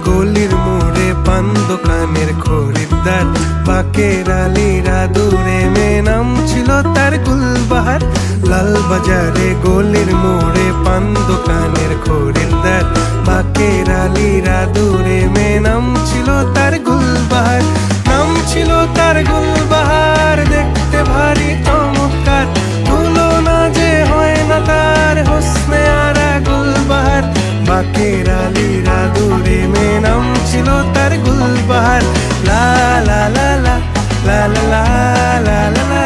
গলির মোড়ে পান দোকানের খরিদ্দার, বাকের আলীরা দূরে মেয়ে নাম ছিল তার গুলবাহার। লাল বাজারে গলির মোড়ে পান দোকানের খরিদ্দার, বাকের আলীরা দূরে মেয়ে নাম ছিল তার গুলবাহার। নাম ছিল তার গুলবাহার, দেখতে ভারী চমৎকার, তুলনা যে হয় না তার হোসনে আরা গুলবাহার। বাকের আলীরা দূরে মেয়ে নাম ছিল তার গুলবাহার। লা লা লা লা লা লা লা লা লা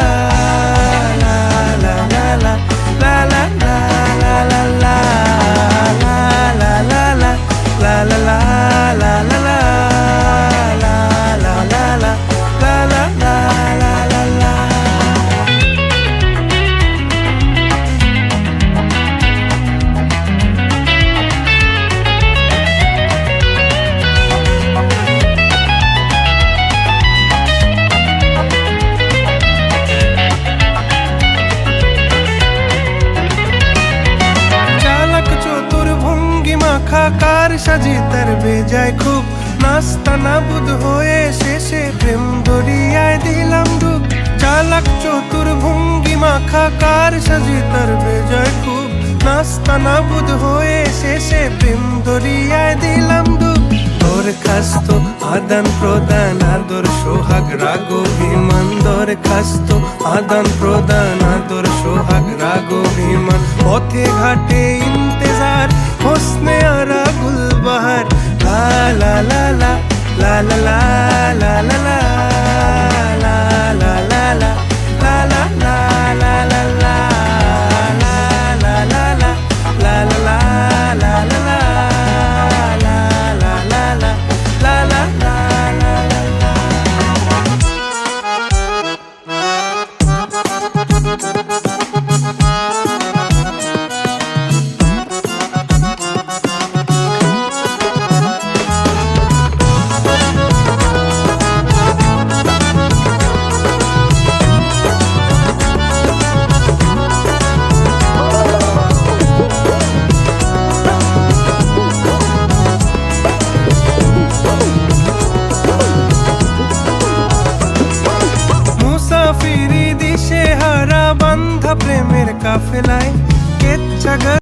কার সাজি তার বেজায় খুব, নাস্তা নাবুদ হয়ে শেষে প্রেম দরিয়ায় দিলাম ডুব। চালাক চতুর ভঙ্গি মাখা কার সাজি তার বেজায় খুব, নাস্তা নাবুদ হয়ে শেষে প্রেম দরিয়ায় দিলাম ডুব। দরখাস্ত আদান প্রদান আদর সোহাগ রাগ অভিমান, দরখাস্ত আদান প্রদান আদর সোহাগ রাগ অভিমান। পথে ঘাটে ইন্তেজার হোসনে আরা গুলবাহার। লা লা লা লা লা লা লা লা লা প্রেমের কাফেলায় কেচ্ছা